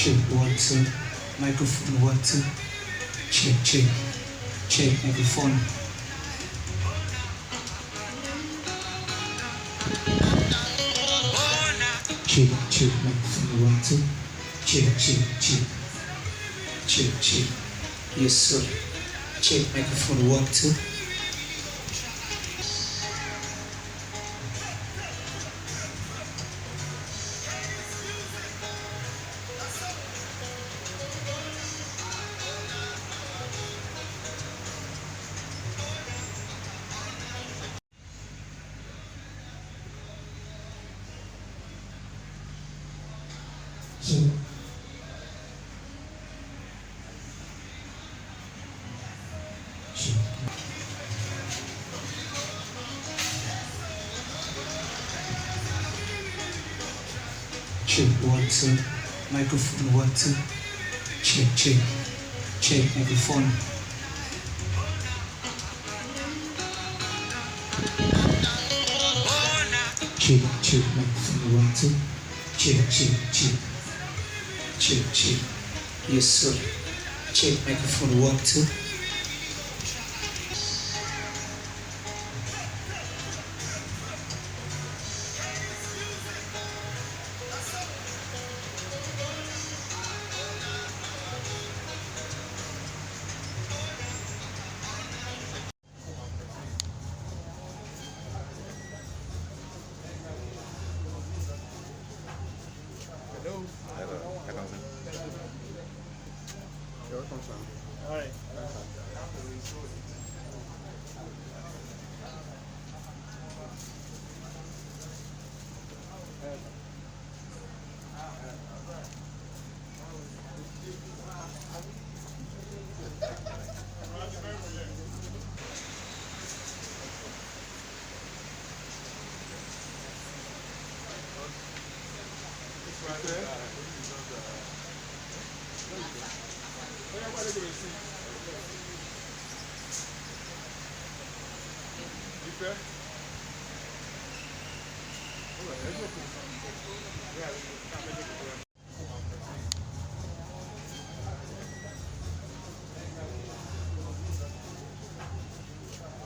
Check 1 2. Microphone 1 2. Check check. Check microphone. Check check microphone 1 2. Check check check. Check check. Yes sir. Check microphone 1 2. Check 1 2. Microphone 1 2. Check check. Check microphone. Check check microphone 1 2. Check check check. Check check. Yes sir. Check microphone 1 2. Hello. You're welcome, sir. All right.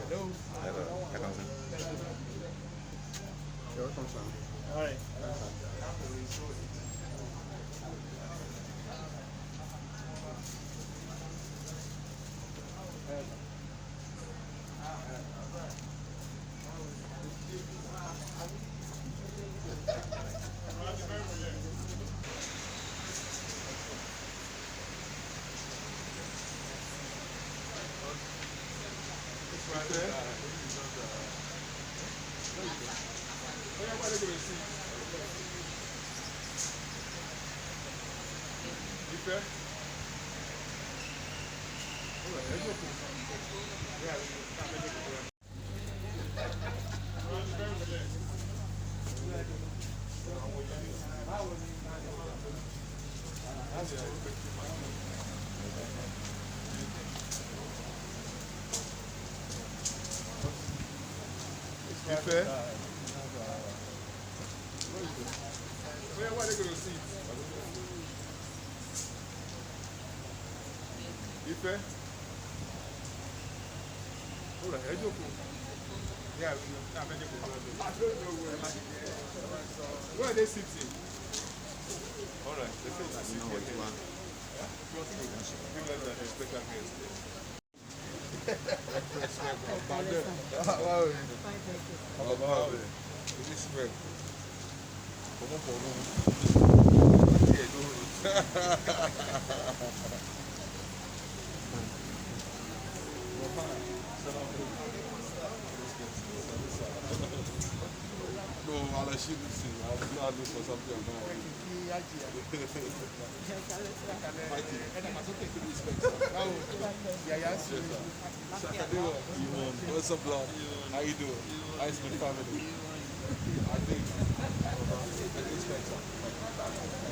Hello. You're welcome, sir. All right. Where are they going to see? Ife? Hold on, I joke. Yeah, I'm going to go. I don't know where are they sitting? All right, they say that's it. Special guest. No, I'll achieve this thing. I'll not look for something about it. What's up, Lord? How you doing? How's the family? I think.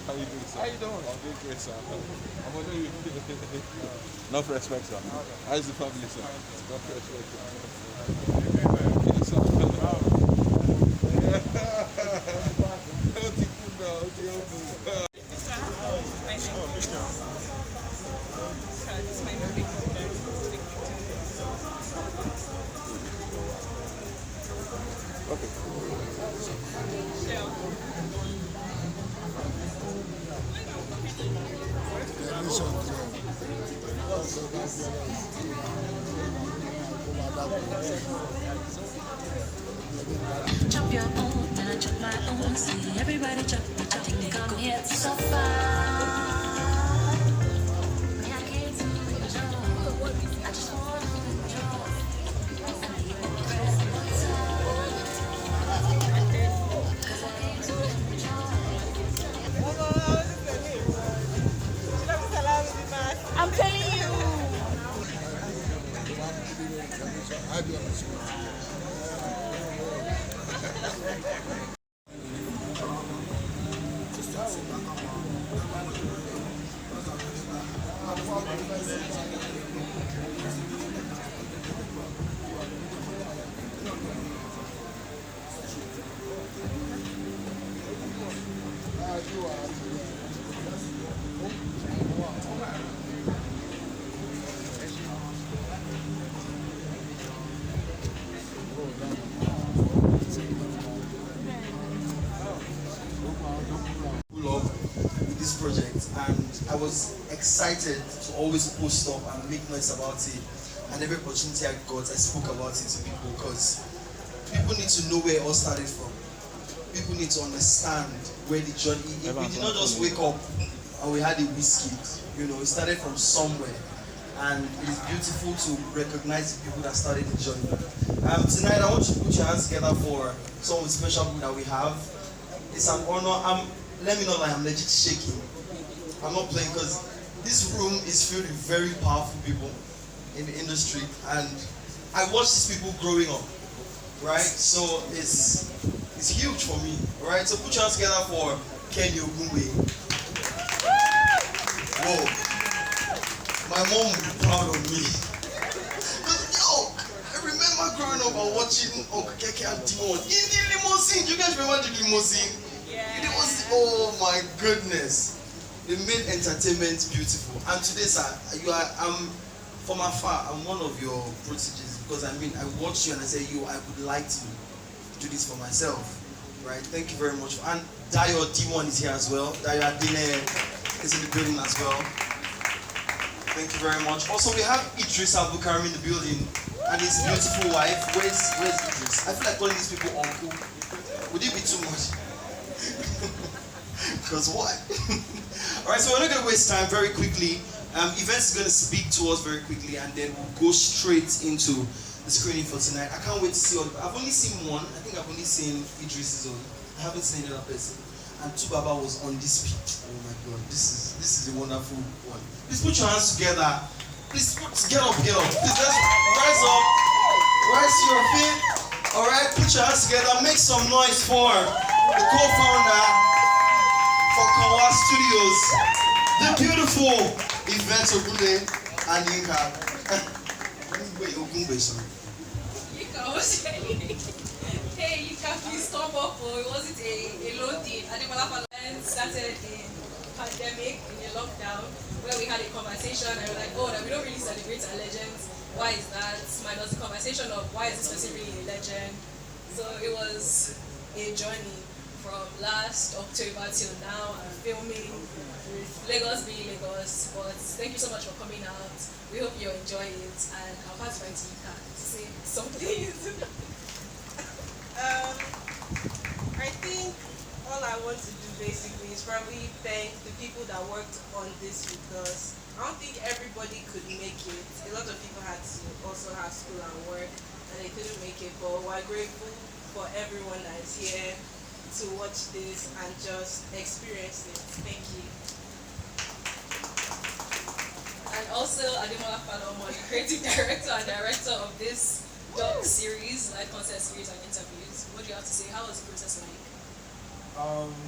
How you doing, sir? How you doing? I'm doing great, sir. I'm on you. Enough respect, sir. How's the family, sir? Enough respect, sir. Yes, sir. Chop your own, then I chop my own. See everybody chop, chop, they come here to suffer. Me, I came to enjoy. I just want to enjoy. And the press cause I came to enjoy. I'm telling you. With this project, and I was excited to always post up and make noise about it, and every opportunity I got I spoke about it to people, because people need to know where it all started from. People need to understand where the journey, we did not just wake up and we had a whiskey, it started from somewhere, and it is beautiful to recognize the people that started the journey. Tonight I want you to put your hands together for some of the special people that we have. It's an honor. Let me know that I'm legit shaking. I'm not playing, because this room is filled with very powerful people in the industry, and I watched these people growing up, right? So it's huge for me, right? So put your hands together for Kenny Ogungwe. Whoa, my mom will be proud of me. I remember growing up and watching Uncle Keke and Timon in the limousine. Do you guys remember the limousine? It was, oh my goodness. They made entertainment beautiful. And today, sir, I'm from afar, I'm one of your proteges, because I watch you and I say, I would like to do this for myself, right? Thank you very much. And Dayo D1 is here as well. Dayo Adine is in the building as well. Thank you very much. Also, we have Idris Abukari in the building and his beautiful wife. Where's Idris? I feel like calling these people uncle. Would it be too much? Because what? Alright, so we're not going to waste time. Very quickly. Events is going to speak to us very quickly, and then we'll go straight into the screening for tonight. I can't wait to see all. I've only seen one. I think I've only seen Idris's own. I haven't seen any other person. And Tubaba was on this speech. Oh my god, this is a wonderful one. Please put your hands together. Please get up. Please let's rise up. Rise to your feet. Alright, put your hands together. Make some noise for the co-founder for Kawa Studios, the beautiful Event Ogunle and Yinka. Wait, Ogunle, sorry. Yinka was hey, Yinka, please come up. It wasn't a low deal. Ademola started in pandemic, in a lockdown, where we had a conversation and we were like, oh, we don't really celebrate our legends. Why is that? Minus the conversation of why is this person really a legend? So it was a journey from last October till now. I'm filming with Lagos being Lagos, but thank you so much for coming out. We hope you enjoy it, and I'll pass right to Yinka to say something. I think all I want to do basically is probably thank the people that worked on this with us. I don't think everybody could make it. A lot of people had to also have school and work, and they couldn't make it, but we're grateful for everyone that is here to watch this and just experience it. Thank you. And also Ademola Falomo, the creative director and director of this doc series, live concert series and interviews. What do you have to say? How was the process like?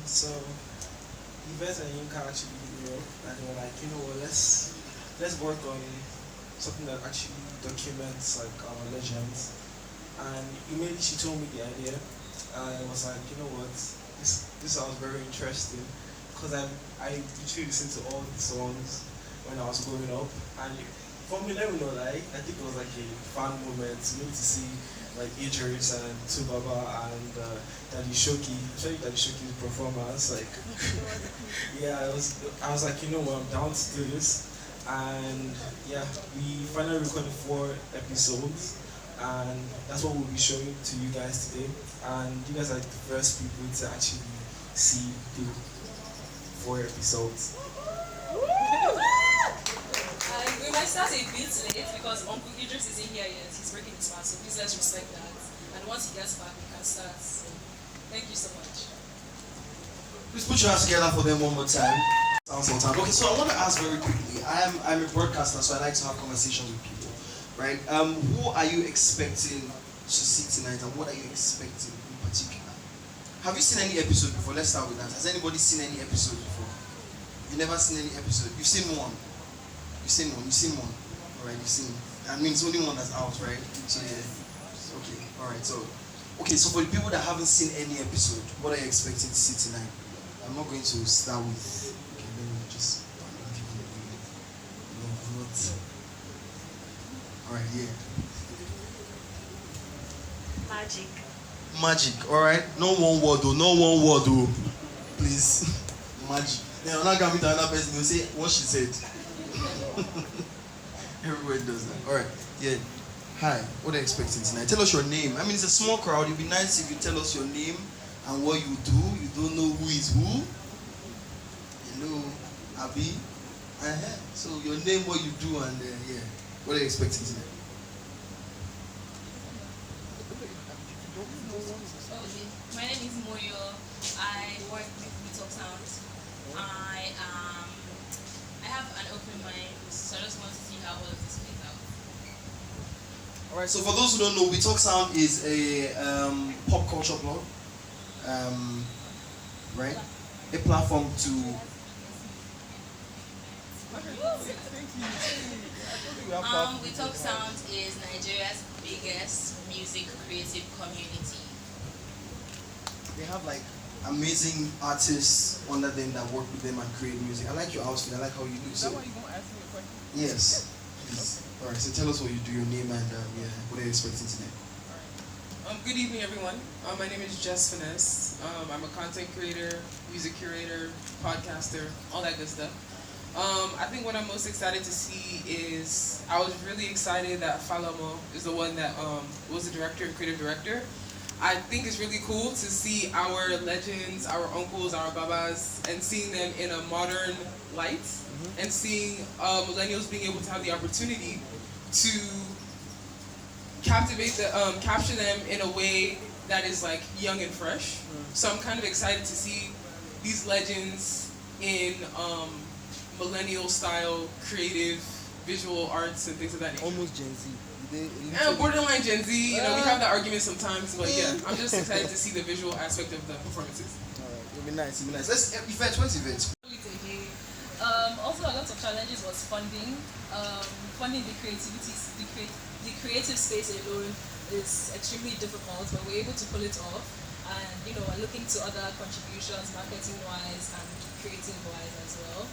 So Yvette and Yinka actually hit me up and they were like, let's work on something that actually documents like our legends. And immediately she told me the idea. I was like, this sounds very interesting, because I literally listened to all the songs when I was growing up, and for me, let me know, I think it was like a fun moment to see like Idris and Tubaba and Daddy Shoki, especially Daddy Shoki's performance. Like, yeah, I was like, I'm down to do this. And yeah, we finally recorded 4 episodes, and that's what we'll be showing to you guys today. And you guys are the first people to actually see the 4 episodes. We might start a bit late because Uncle Idris isn't here yet. He's breaking his fast, so please let's respect that. And once he gets back, we can start. So, thank you so much. Please put your hands together for them one more time. Okay, so I want to ask very quickly. I'm a broadcaster, so I like to have conversations with people, right? Who are you expecting to see tonight, and what are you expecting in particular? Have you seen any episode before? Let's start with that. Has anybody seen any episode before? You never seen any episode? You've seen one. You've seen one. You've seen one. All right, you've seen. I mean, it's only one that's out, right? So yeah. Okay. All right. So, okay. So for the people that haven't seen any episode, what are you expecting to see tonight? I'm not going to start with. Okay, let me just. No, I'm not. All right. Yeah. Magic. Magic. All right. No one word, though. No one word, though. Please. Magic. Then I'm not going to meet another person. They'll say what she said. Everybody does that. Alright, yeah. Hi, what are you expecting tonight? Tell us your name. I mean, it's a small crowd. It'd be nice if you tell us your name and what you do. You don't know who is who. Hello, Abby. So your name, what you do, and yeah. What are you expecting tonight? Okay, my name is Moyo. I work with Meetup Sound. I have an open mind, so I just want to see how all of this plays out. Alright, so for those who don't know, We Talk Sound is a pop culture blog. Right? A platform to We Talk Sound is Nigeria's biggest music creative community. they have like amazing artists under them that work with them and create music. I like your outfit. I like how you do. So, Why you gonna ask me a question? yes. Please. All right. So tell us what you do, your name, and yeah, what are you expecting tonight? Good evening, everyone. My name is Jess Finesse. I'm a content creator, music curator, podcaster, all that good stuff. I think what I'm most excited to see is I was really excited that Falamo is the one that was the director and creative director. I think it's really cool to see our legends, our uncles, our babas, and seeing them in a modern light, and seeing millennials being able to have the opportunity to capture them in a way that is like young and fresh. So I'm kind of excited to see these legends in millennial style, creative, visual arts and things of that nature. Almost Gen Z. Borderline Gen Z, you know, we have that argument sometimes, but yeah, I'm just excited to see the visual aspect of the performances. Alright, it'll be nice. It'll be nice. Let's events. What's events? Also, a lot of challenges was funding. Funding the creative space alone is extremely difficult, but we're able to pull it off. And we're looking to other contributions, marketing wise and creative wise as well.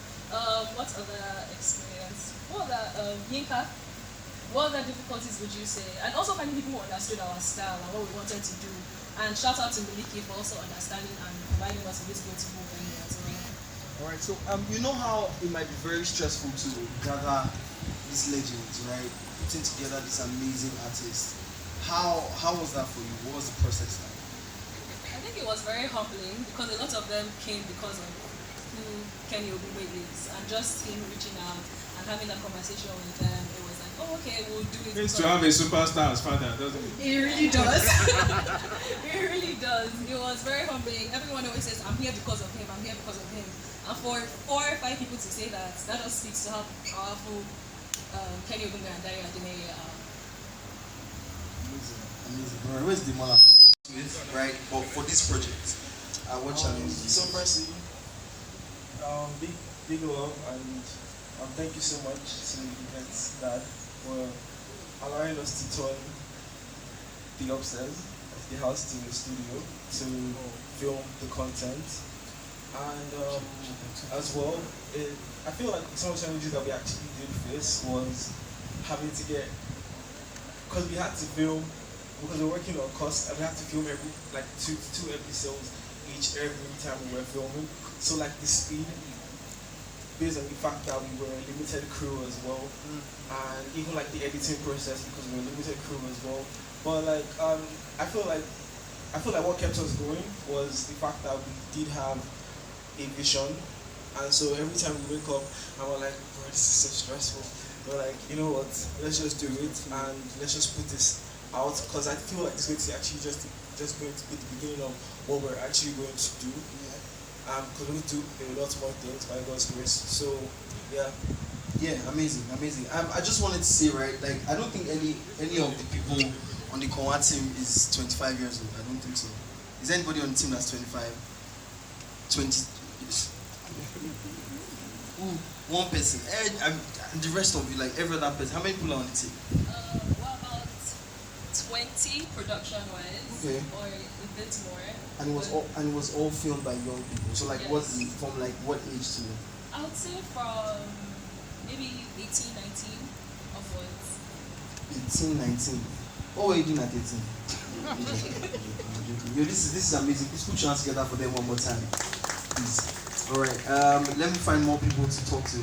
What other experience? Yinka? What other difficulties would you say? And also finding people who understood our style and what we wanted to do. And shout out to Miliki for also understanding and providing us with this go-to venue as well. Alright, so you know how it might be very stressful to gather these legends, right? Putting together these amazing artists. How was that for you? What was the process like? I think it was very humbling because a lot of them came because of who Kenny Ogumbe is, and just him reaching out and having that conversation with them, it was like, oh, okay, we'll do it. Means to have a superstar as father, doesn't it? It really does. It really does. It was very humbling. Everyone always says, I'm here because of him, I'm here because of him. And for 4 or 5 people to say that just speaks to how powerful Kenny Ogumbe and Dario Adineye are. Amazing. Alright, where's the Mola? Right, but for this project, what challenges? So firstly, big love, and thank you so much to Events Dad for allowing us to turn the upstairs of the house to the studio to film the content. And as well, I feel like some of the challenges that we actually did face was having to get, because we had to film, because we're working on cost, and we had to film every two episodes each every time we were filming. So like the speed, based on the fact that we were a limited crew as well, and even like the editing process because we were a limited crew as well. But like I feel like what kept us going was the fact that we did have a vision, and so every time we wake up and we're like, bro, this is so stressful. We're like, you know what? Let's just do it and let's just put this out because I feel like it's going to actually just going to be the beginning of what we're actually going to do. Because we do a lot more things by God's grace. So yeah. Yeah, amazing. I just wanted to say, right, like I don't think any of the people on the Konwa team is 25 years old. I don't think so. Is there anybody on the team that's 25? 20? One person. And the rest of you, like every other person. How many people are on the team? Well, about 20 production-wise, Okay. or a bit more. And it was all filmed by young people. So like, Yes. from like what age to? I would say from maybe 18, 19 upwards. 18, 19. What were you doing at 18? Yo, this is amazing. Please put your hands together for them one more time, please. All right. Let me find more people to talk to.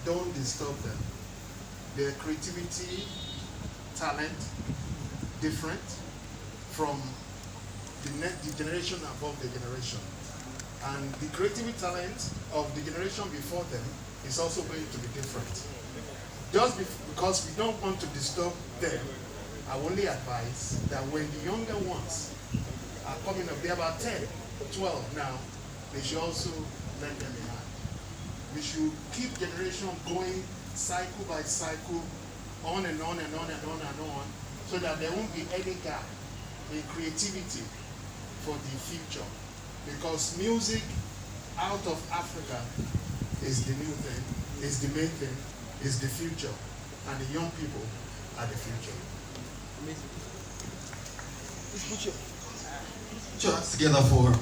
Don't disturb them. Their creativity, talent, different from the generation above the generation. And the creativity talent of the generation before them is also going to be different. Just because we don't want to disturb them, I only advise that when the younger ones are coming up, they're about 10, 12 now, they should also lend them a hand. We should keep generation going cycle by cycle, on and on and on and on and on, so that there won't be any gap in creativity for the future. Because music out of Africa is the new thing, is the main thing, is the future, and the young people are the future. Amazing. Put your hands together for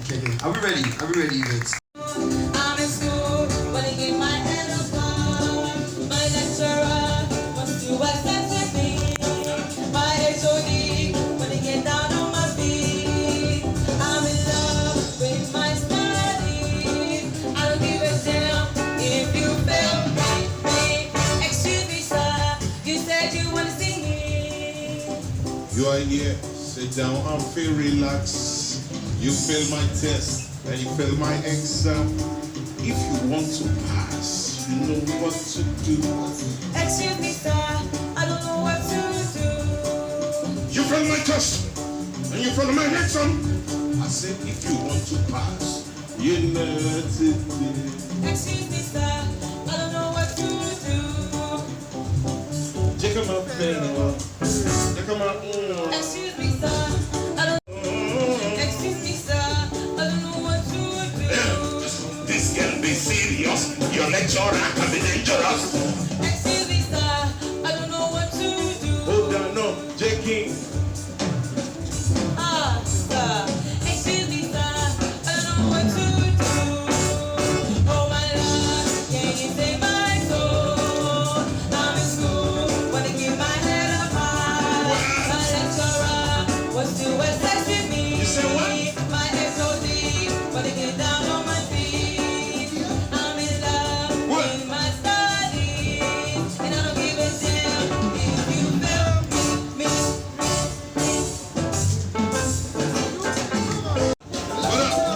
Kevin. Are we ready? Yvette? I'm in school, when I get my head up high. My lecturer wants to accept me. My HOD, when I get down on my feet. I'm in love with my studies. I don't give a damn if you fail me. Excuse me, sir, you said you want to see me. You are here, sit down and feel relaxed. You fail my test and you fail my exam. If you want to pass, you know what to do. Excuse me, sir, I don't know what to do. You fail my test and you fail my exam. I said if you want to pass, you know what to do. Excuse me, sir, I don't know what to do. Check them out, check them out. Excuse me, sir, I don't. Excuse me, sir, I don't know what to do. This can be serious. Your lecturer can be dangerous. Excuse me, sir, I don't know what to do. Hold on, no, J. King. Ah, sir, excuse me, sir, I don't know what to do. Oh my Lord, can you save my soul? I'm in school, wanna get my head up high. My lecturer wants to assess with me. You say what? My HOD, wanna get down on my feet. I'm in love with my studies, and I don't give a damn if you fail me. What up?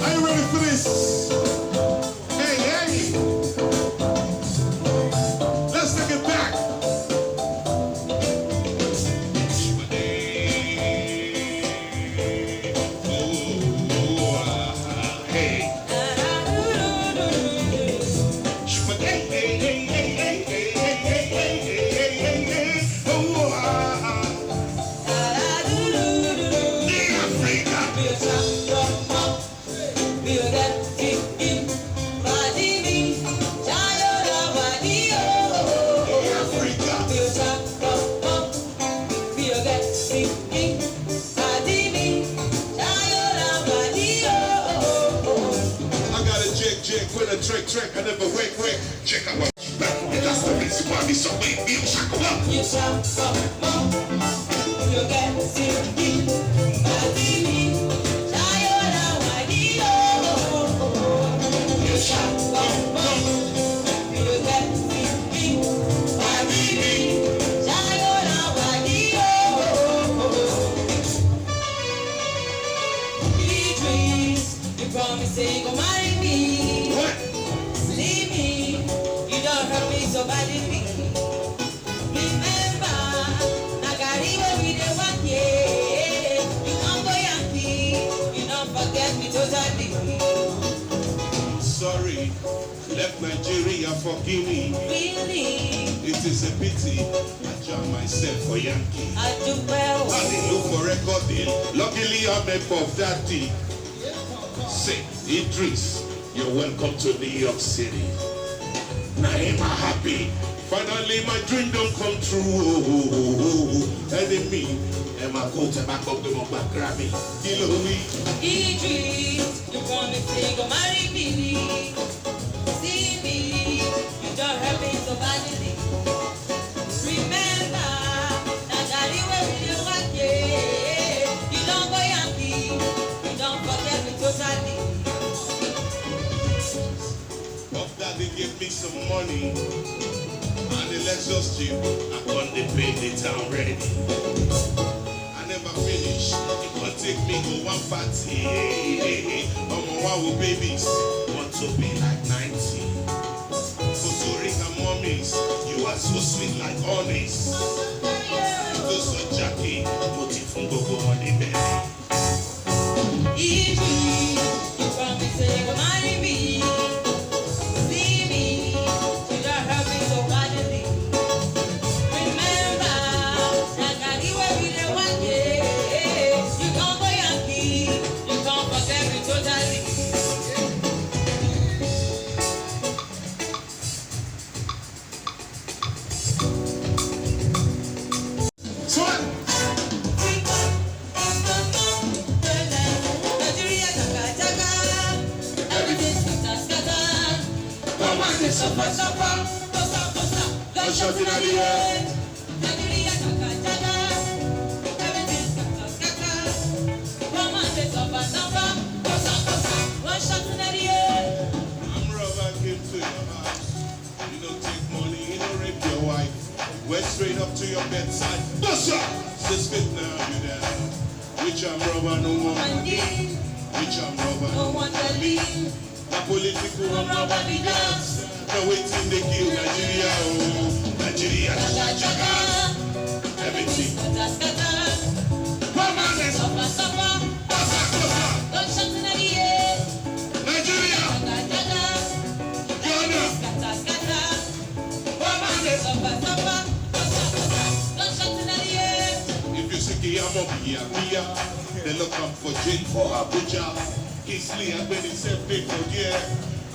Are you ready for this? Hey, let's take it back. Hey. I got a jig with a trick. I never wake. Check out what that's the reason why me so wait me shack up. You shall come, you get sick, hurt me so badly. Remember, Nagari where we dey work, yeah. You don't go Yankee, you don't forget me totally. Sorry, left Nigeria for Guinea. Really, It is a pity I jam myself for Yankee. I do well. I didn't look for recording. Luckily I'm a pop daddy. Say, Idris, you're welcome to New York City. Now am I happy? Finally my dream don't come true. Enemy, am I go to back up the back Grammy? Kilo me. Idris, you promised me go marry me. See me, you don't hurt me so badly. Remember, Nagari where we dey work, yeah. You don't go Yankee, you don't forget me totally. Up that they give me some money. And the Lexus Jeep, I can't pay the town ready. I never finish, it can't take me go one party. I'm on one with babies, want to be like 90. Kotori and mommies, you are so sweet like honest. Those are Jackie, motive from Gogo on the belly. Idris, you promised say you go marry me. See me, you don't hurt me so badly. Remember, Nagari where we dey work, yeah. You don't go Yankee, you don't forget me totally. Nigeria jaga jaga, everything scatter scatter. Come on, dey suffer suffer, tosa tosa, gunshot inna the air. Nigeria jaga jaga, everything scatter scatter. Come on, dey suffer suffer, tosa tosa, gunshot inna the air. I'm rubber came to your house. You don't take money, you don't rape your wife. Went straight up to your bedside. What's up? Just fit now, you down. Which I'm rubber, no one believe. Which I'm rubber, No one believe. a political No rubber be dance. Now waiting they kill Nigeria, oh. Nigeria, Jaga jaga, everything. scatter scatter. Come on, let's Suffer suffer, gunshot inna the air. Nigeria, Jaga jaga, Ghana. scatter scatter. Suffer suffer, gunshot inna the air. If you say Kiyamo Bia, they look up for jail for Abuja. Kingsley and Ben himself they for yeah.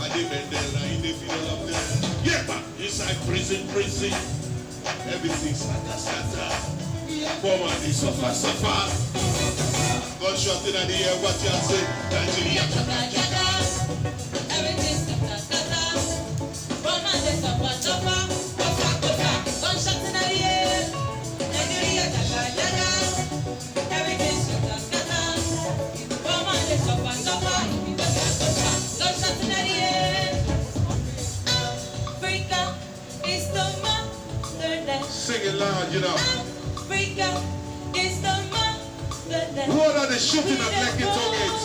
And they been there and they feel up there. Yeah, but inside prison. Everything's scatter. Poor man, they suffer. Gunshot in the air, what you say? Nigeria, Jaga jaga, everything scatter scatter. Poor man dey suffer suffer, gunshot inna the air. Nigeria jaga jaga, everything scatter scatter. Poor man dey suffer suffer, gunshot inna the air. Africa is the motherland. sing it loud, you know. Africa is the motherland. What are they shooting at Lekki toll gates?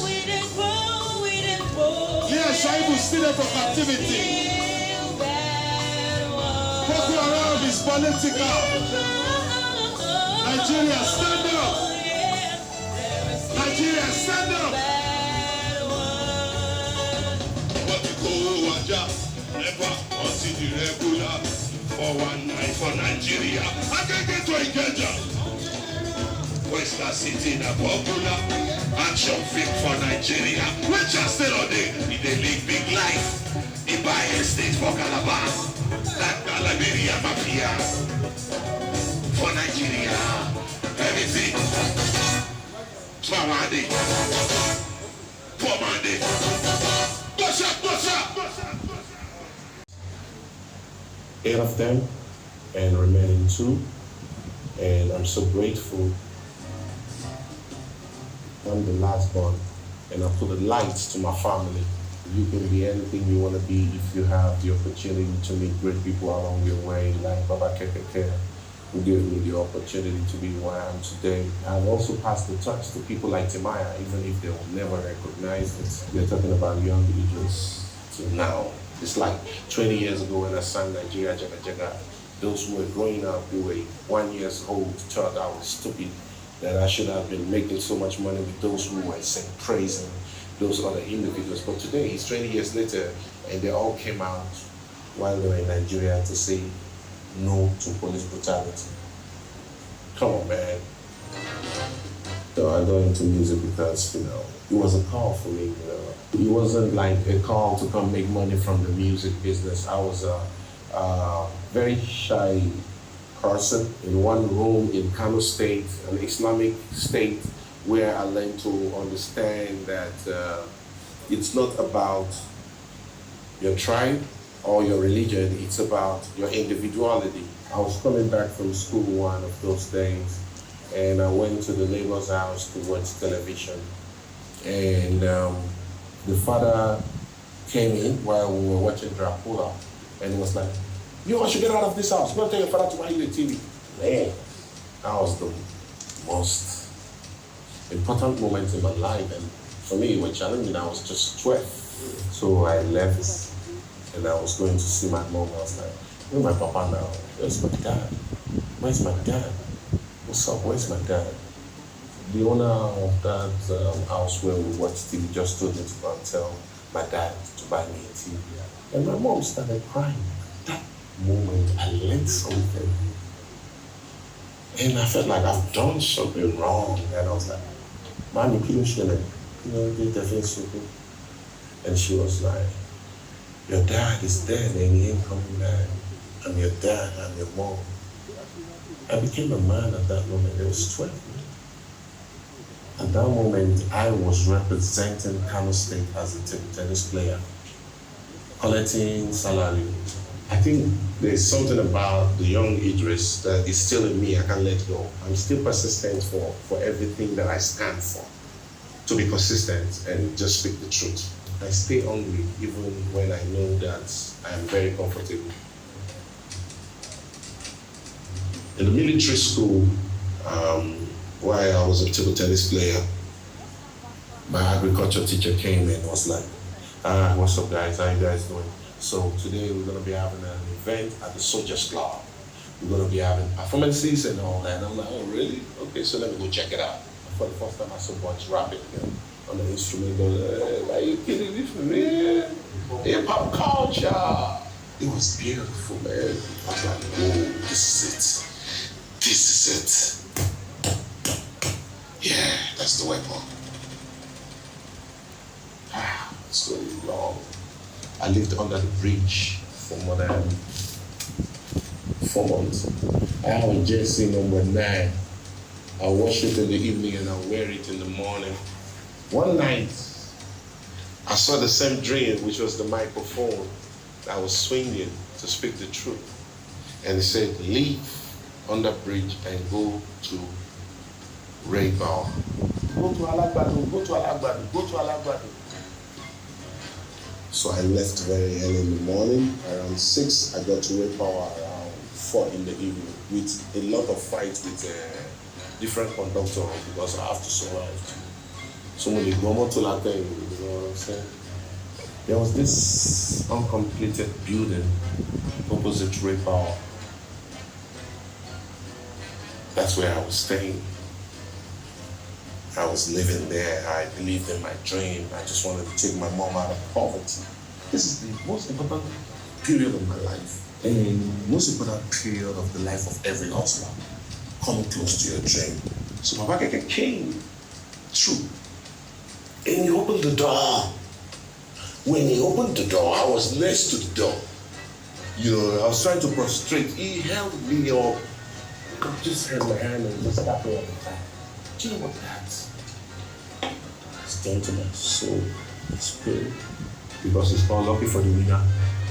Yeah, Shaibu still there for captivity. Boko Haram is political. Nigeria, stand up. Nigeria, stand up. What you go, Waja? Never until the regular. 419 for Nigeria. I can get to Ikeja. Western City, the popular action film for Nigeria. Which are still on the league big life. In buy estate for Calabar. That Calabaria Mafia. For Nigeria. Everything. Twamade. Pomade. Push up. 8 of them and remaining 2. And I'm so grateful. I'm the last born, and I put the lights to my family. You can be anything you want to be if you have the opportunity to meet great people along your way, like Baba Kekeke, who gave me the opportunity to be where I am today. I've also passed the torch to people like Timaya, even if they will never recognize it. They're talking about young Idris to now. It's like 20 years ago when I sang Nigeria Jaga Jaga. Those who were growing up, who were 1 year old, thought I was stupid, that I should have been making so much money with those who were saying praising those other individuals. But today, it's 20 years later, and they all came out while they were in Nigeria to say no to police brutality. Come on, man. So I got into music because, it was a call for me, It wasn't like a call to come make money from the music business. I was a very shy person in one room in Kano State, an Islamic state, where I learned to understand that it's not about your tribe or your religion, it's about your individuality. I was coming back from school one of those days, and I went to the neighbor's house to watch television. And the father came in while we were watching Dracula, and he was like, "You all should get out of this house. Go tell your father to buy you a TV." Man, that was the most important moment in my life, and for me, it was challenging. I was just 12. So I left, and I was going to see my mom. I was like, "Where's my papa now? Where's my dad? Where's my dad? What's up? Where's my dad?" The owner of that house where we watched TV just told me to go and tell my dad to buy me a TV. And my mom started crying. That moment, I learned something. And I felt like I've done something wrong. And I was like, "Mommy, kilo shele, did the thing so good." And she was like, "Your dad is dead and he ain't coming back. I'm your dad, I'm your mom." I became a man at that moment. It was 12. At that moment, I was representing Kano State as a table tennis player, collecting salary. I think there's something about the young Idris that is still in me. I can't let go. I'm still persistent for everything that I stand for. To be consistent and just speak the truth. I stay hungry even when I know that I am very comfortable. In the military school, while I was a table tennis player, my agriculture teacher came and was like, "What's up guys, how you guys doing? So today we're gonna be having an event at the Soldiers Club. We're gonna be having performances and all that." And I'm like, "Oh really? Okay, so let me go check it out." For the first time I saw Bunch rapping on the instrument. Are you kidding me for me? Hip-hop culture. It was beautiful, man. I was like, "Oh, this is it. This is it. Yeah, that's the weapon." It's going long. I lived under the bridge for more than 4 months. I have a jersey number 9. I wash it in the evening and I wear it in the morning. One night, I saw the same dream, which was the microphone. I was swinging to speak the truth. And it said, "Leave under bridge and go to Ray Bar. Go to Alagbado, go to Alagbado, go to Alagbado." So I left very early in the morning. Around 6, I got to Ray Power around 4 in the evening with a lot of fights with different conductors because I have to survive. Somebody go to that thing, you know what I'm saying? There was this uncompleted building opposite Ray Power. That's where I was staying. I was living there. I believed in my dream. I just wanted to take my mom out of poverty. This is the most important period of my life. And most important period of the life of every hustler. Coming close to your dream. So Baba Keke came through. And he opened the door. When he opened the door, I was next to the door. I was trying to prostrate. He held me up. I just held my hand and just tapped me on the back. Do you know what that's done to my soul, my spirit? Because it's called lucky for the winner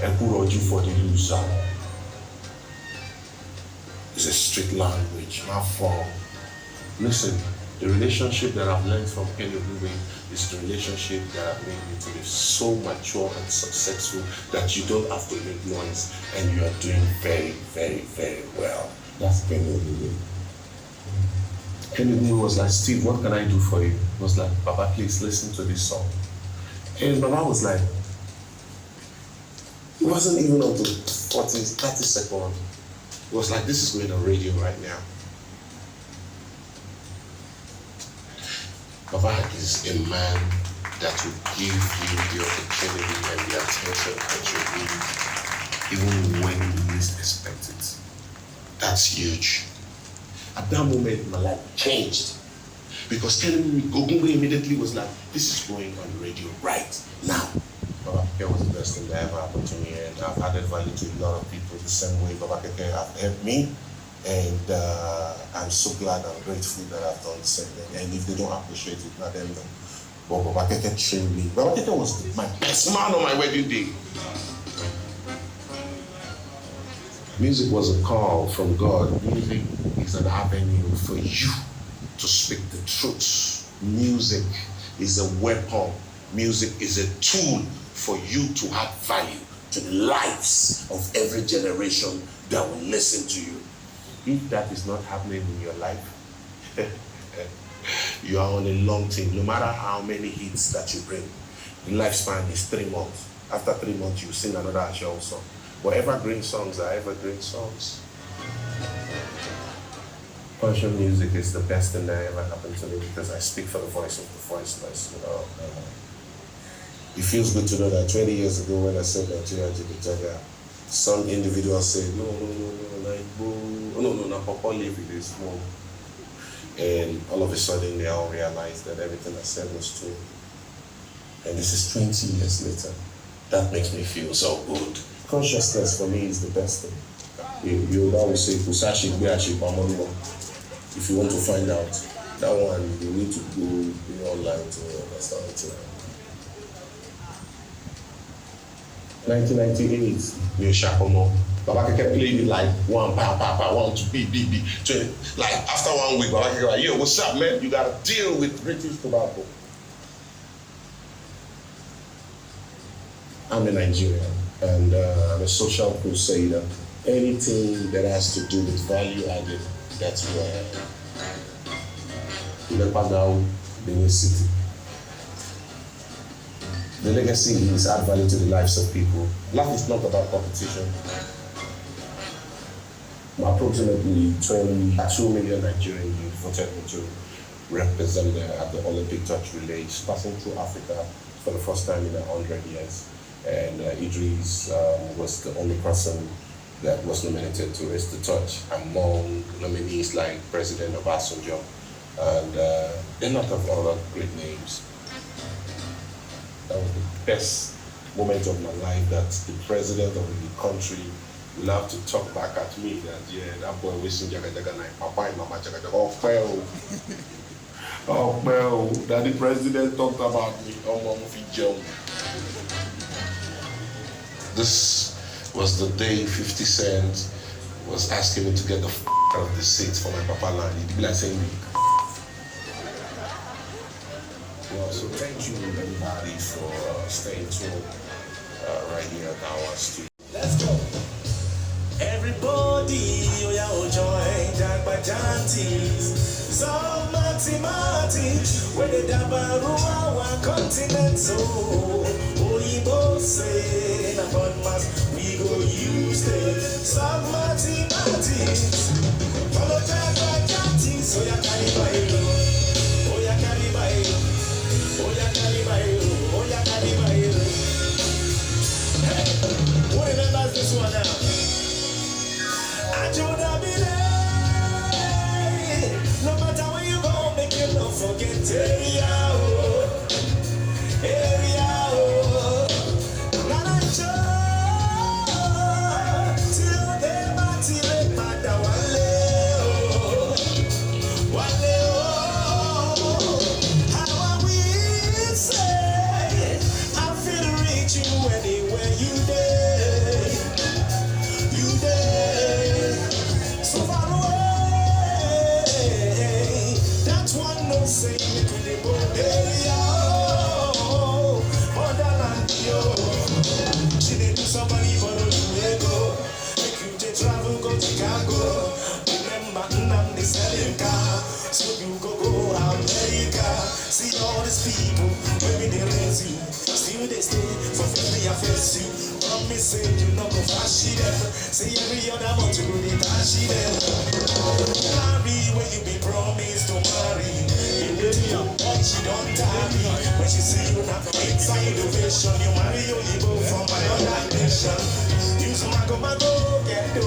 and poor you for the loser. It's a strict language, not form. Listen, the relationship that I've learned from Kenny Louis is the relationship that made me to be so mature and successful that you don't have to make noise and you are doing very, very, very well. That's Kenny Louis. Kenny Louis was like, "Steve, what can I do for you?" I was like, "Papa, please listen to this song." And Baba was like, wasn't even until 30 seconds. It was like, this is going on radio right now. Baba is a man that will give you the opportunity and the attention that you need, even when you least expect it. That's huge. At that moment, my life changed. Because telling me, Gogungo immediately was like, this is going on the radio right now. Baba Keke was the best thing that ever happened to me, and I've added value to a lot of people the same way Baba Keke have helped me. And I'm so glad and grateful that I've done the same thing. And if they don't appreciate it, not them know. But Baba Keke trained me. Baba Keke was my best man on my wedding day. Music was a call from God. Music is an avenue for you to speak the truth. Music is a weapon. Music is a tool for you to add value to the lives of every generation that will listen to you. If that is not happening in your life, you are on a long thing. No matter how many hits that you bring, the lifespan is 3 months. After 3 months, you sing another Ashore song. But evergreen songs are evergreen songs. Conscious music is the best thing that ever happened to me because I speak for the voice of the voiceless. You know, it feels good to know that 20 years ago when I said Nigeria to the Jaga, some individuals said, no, Papa live with this small. And all of a sudden they all realized that everything I said was true. And this is 20 years later. That makes me feel so good. Consciousness for me is the best thing. You always say, if you want to find out, that one you need to go online to understand it. 1998, near Shakomo. Baba Keke played it like 1 pa 1 to B 20. Like after 1 week, Baba Keke like, yo, what's up, man? You gotta deal with British tobacco. I'm a Nigerian and I'm a social crusader. Anything that has to do with value added, that's where I am. Benin City. The legacy is add value to the lives of people. Life is not about competition. Approximately 22 million Nigerian youth voted me to represent them at the Olympic touch relays, passing through Africa for the first time in 100 years. And Idris was the only person that was nominated to raise the torch among nominees like President Obasanjo and a lot of other great names. That was the best moment of my life that the president of the country will have to talk back at me that, yeah, that boy wishing Jaga Jaga like Papa and Mama Jaga Jaga. Oh, well, that the president talked about me. This was the day 50 Cent was asking me to get the out of the seats for my Papa land. He'd be like saying, well, so thank you everybody for staying tuned right here at our studio. Let's go. Everybody, join Jack by Jantis. So Marty, when the Dabaru our continent, so Oyibo say, about mass, we go use it. So Marty, follow Jack by Jantis, so ya carry by you. Oh, ya carry by you. Oh, ya carry by you. Oh, ya carry by you. Hey, who remembers this one now? No matter where you go, make you not forget area, Nana till they matire pada how we say, I feel reach you anywhere you there, so far away. That one no say me to the area, Borderland, yo. She did do somebody for the go. Make you to travel, go to Chicago. Remember, I'm the selling car. So you go America. See all these people, maybe they raise you. Still they stay for family affairs you. promise say you no go flashy them. Say every other month you go dey flashy them. Marry when you be promised to marry. You wait you but she don't tarry. When she see you not inside innovation, you marry your Igbo from another nation. Use mago get do.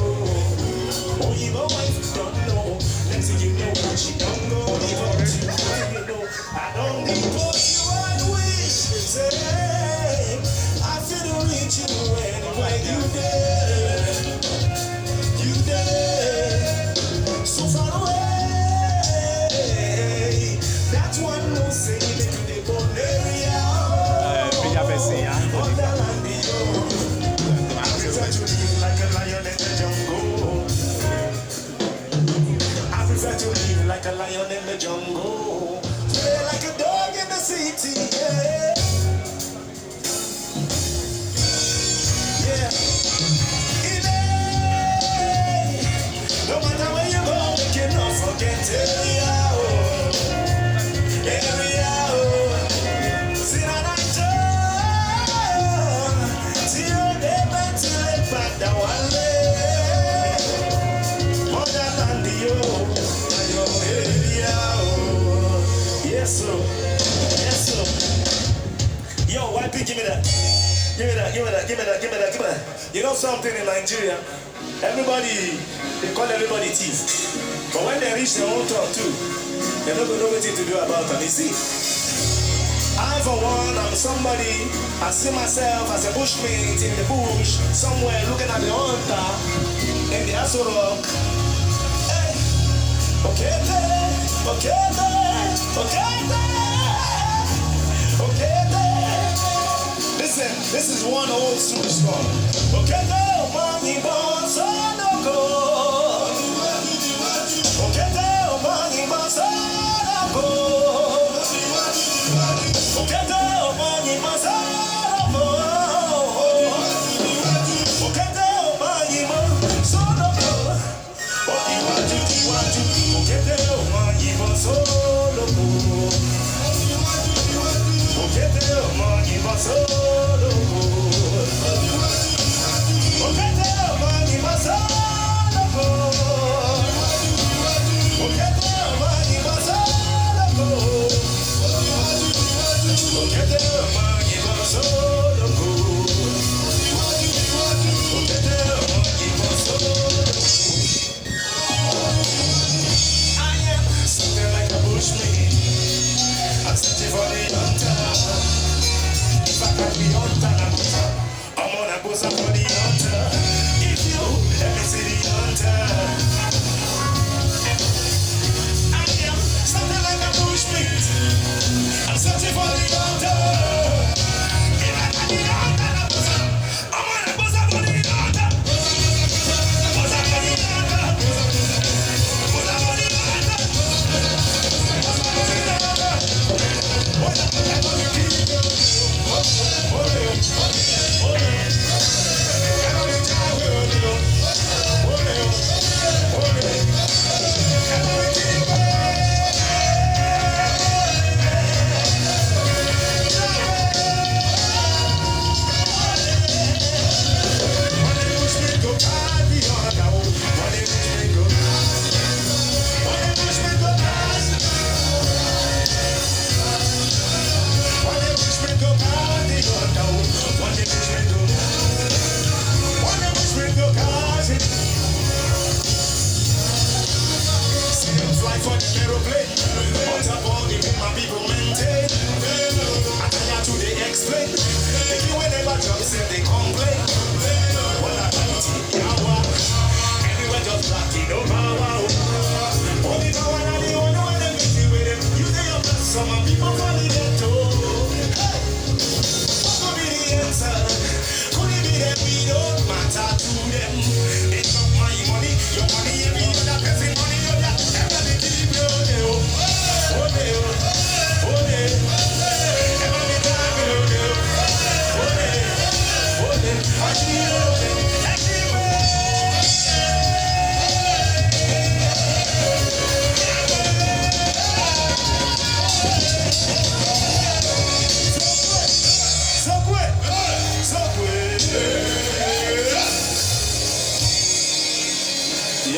Oh, Igbo wife don't know. Next thing you know, she don't go. Igbo you know, I don't need what you want wish. Say, I feel to reach you anywhere you there. You there, so far away. That one no say make you dey born area. On the land beyond. I prefer to live like a lion in the jungle. I prefer to live like a lion in the jungle. Play like a dog in the city, yeah. Yeah. No matter where you go, make you not forget area, oh. Area, oh. See that I do. See you never till it back that one day. Mother land, yo. Your area, oh. Yes, sir. Yes, sir. Yo, YP, give me that. Give me that, give me that, give me that, give me that, give me that. You know something in Nigeria? Everybody, they call everybody thief. But when they reach their own top too, they don't know what to do about it. You see, I for one, I'm somebody, I see myself as a bushmate in the bush, somewhere looking at the altar, in the Aso Rock. Hey, okay there, okay there, okay there, okay there. Listen, this is one old superstar. Okay there, money boss, oh no go. Okay there, money boss, oh no go. Okay there, money boss, oh no go. Okay there, money boss, oh no go. What you want to do, okay there, money boss, oh no go. Okay there, money boss, oh no go. Okay.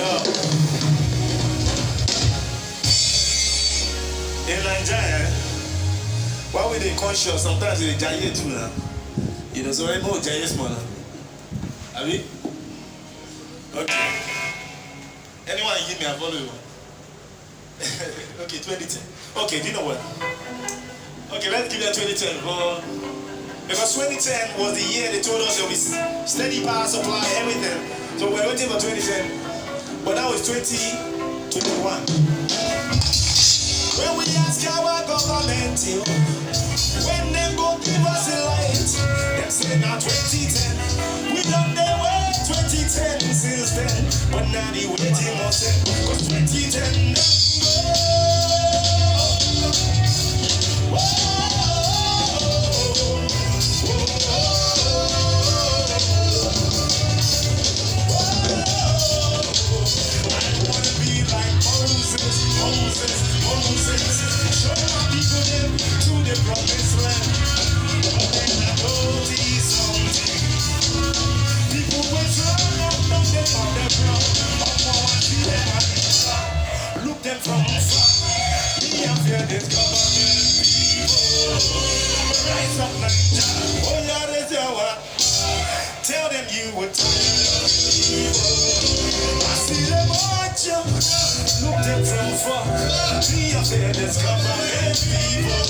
In Nigeria, while we dey conscious, sometimes we dey jaye too now. You know, so I'm more jaye small now. Abi? Okay. Anyone give me a follow? Okay, 2010. Okay, do you know what? Okay, let's give that 2010. Because 2010 was the year they told us there was steady power supply, everything. So we're waiting for 2010. But now it's 2021. When we ask our government, when they go give us a light, them say now 2010. We don't they wait 2010 since then, but now they waiting more than cause 2010. Show my people them to the promised land. But then I notice something. People will turn up on them on the ground. See them at the top. Look them from afar. Me and fear this government people. Rise up Nigeria. Oh yeah, there's your what. Tell them you were tired of evil. I see them watch you. Look them from far. Me and fear this government people.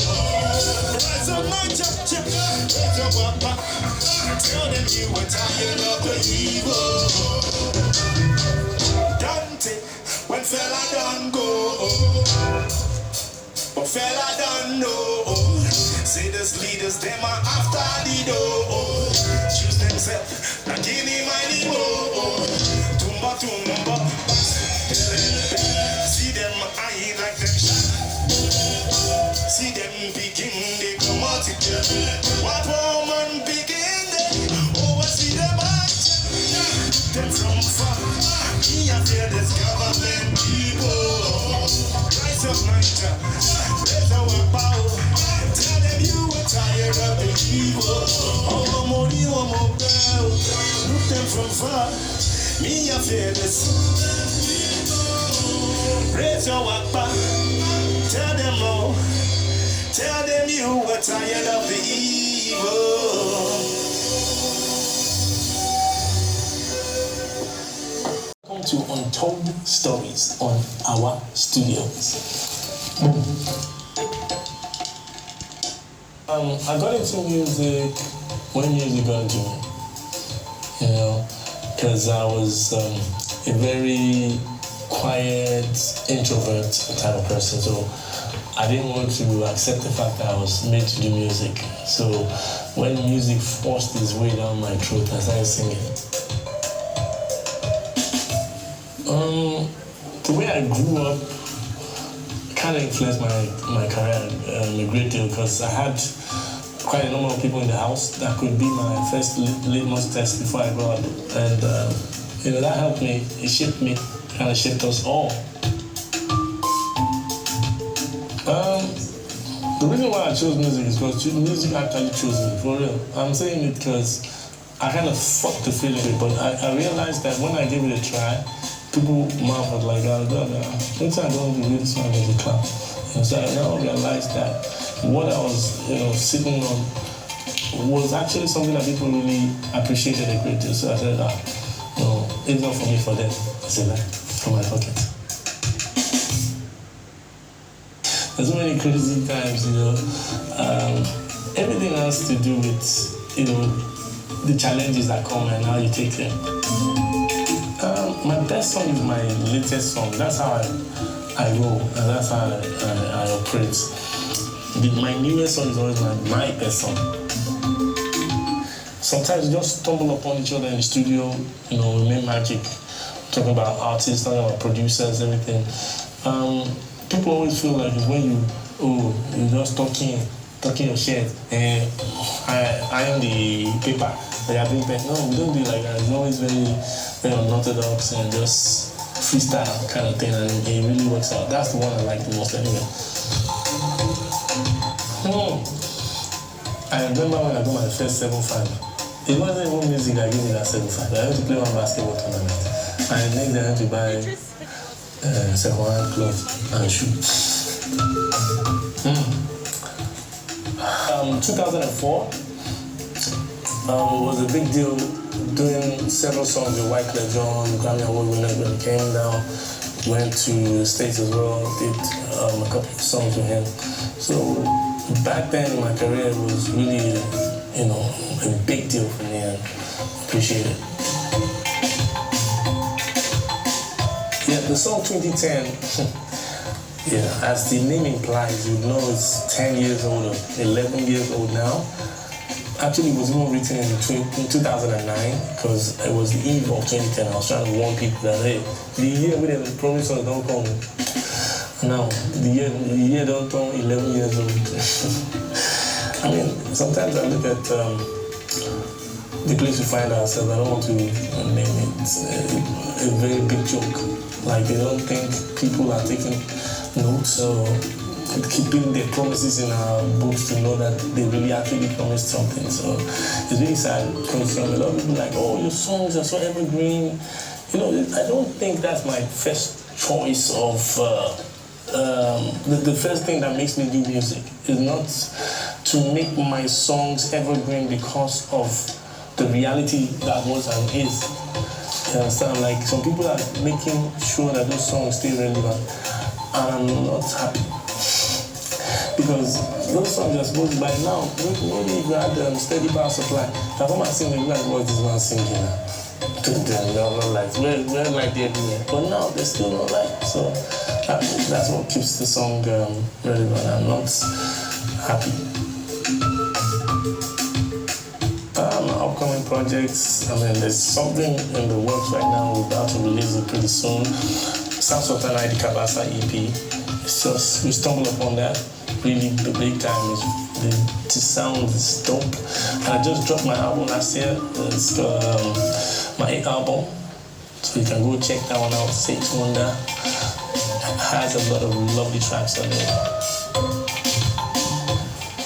Rise up Nigeria. Raise your what. Tell them you were tired of the evil. Dante, when fella done go, but fella done know. Say these leaders, them are after the door. Choose themselves, not give me money more. Tumba tumba, see them eye like them shot. See them begin, they come out together. What woman begin, oh I see them act. Them from far, me I fear this government people. Rise up Nigeria, raise our power. Tell them you were tired of the evil. Oh, money, oh, more girl. Look them from far. Me, I fear this. Raise your wapa. Tell them all. Tell them you were tired of the evil. Welcome to Untold Stories on our studios. I got into music when music got into me, you know, because I was a very quiet, introvert type of person, so I didn't want to accept the fact that I was made to do music. So when music forced its way down my throat, I started singing. The way I grew up kind of influenced my career a great deal, because I had quite a number of people in the house that could be my first litmus test before I grew up, and you know, that helped me. It shaped me, kind of shaped us all. The reason why I chose music is because music actually chose me, for real. I'm saying it because I kind of fucked the feeling of it, but I realized that when I gave it a try, people marveled like, oh, once I don't do this one as a clap. And so I now realized that what I was, sitting on was actually something that people really appreciated a great deal. So I said, it's not for me, for them. I said that from my pocket. There's so many crazy times, everything has to do with, the challenges that come and how you take them. My best song is my latest song. That's how I roll, and that's how I operate. My newest song is always my best song. Sometimes we just stumble upon each other in the studio, we make magic. Talking about artists, talking about producers, everything. People always feel like when you're just talking your shit, and I am the paper. They are doing that. No, we don't do it like that. It's always very unorthodox and just freestyle kind of thing, and it really works out. That's the one I like the most anyway. I remember when I got my first 7.5. It wasn't even music that gave me that 7.5. I used to play one basketball tournament. I need them to buy second-hand clothes and shoes. 2004, it was a big deal doing several songs with Wyclef Jean, Grammy Award winner, when he came down, went to the States as well, did a couple of songs with him. So back then in my career, it was really, a big deal for me, and appreciate it. Yeah, the song 2010, yeah, as the name implies, you know it's 10 years old or 11 years old now. Actually, it was even written in 2009 because it was the eve of 2010. I was trying to warn people that, hey, the year we didn't promise us don't come. Now, the year don't turn 11 years old. I mean, sometimes I look at the place we find ourselves. I don't want to name it. It's a very big joke. Like, they don't think people are taking notes or keeping their promises in our books to know that they really actually promised something. So it's really sad because a lot of people are like, oh, your songs are so evergreen. I don't think that's my first choice of the first thing that makes me do music is not to make my songs evergreen because of the reality that was and is. You understand? Like, some people are making sure that those songs stay relevant, and I'm not happy. Because those songs are supposed to, by now, maybe if you had steady power supply, if I come and sing, you'd be like, what is this man singing now? No lights. We're like they're doing. But now there's still no light. So that's what keeps the song relevant. I'm not happy. Upcoming projects, there's something in the works right now. We're about to release it pretty soon. South Sultan ID Kabasa EP. It's just, we stumbled upon that. Really, the big time is the sound is dope. And I just dropped my album last year. It's my 8th album. So you can go check that one out. Sage Wonder. It has a lot of lovely tracks on it.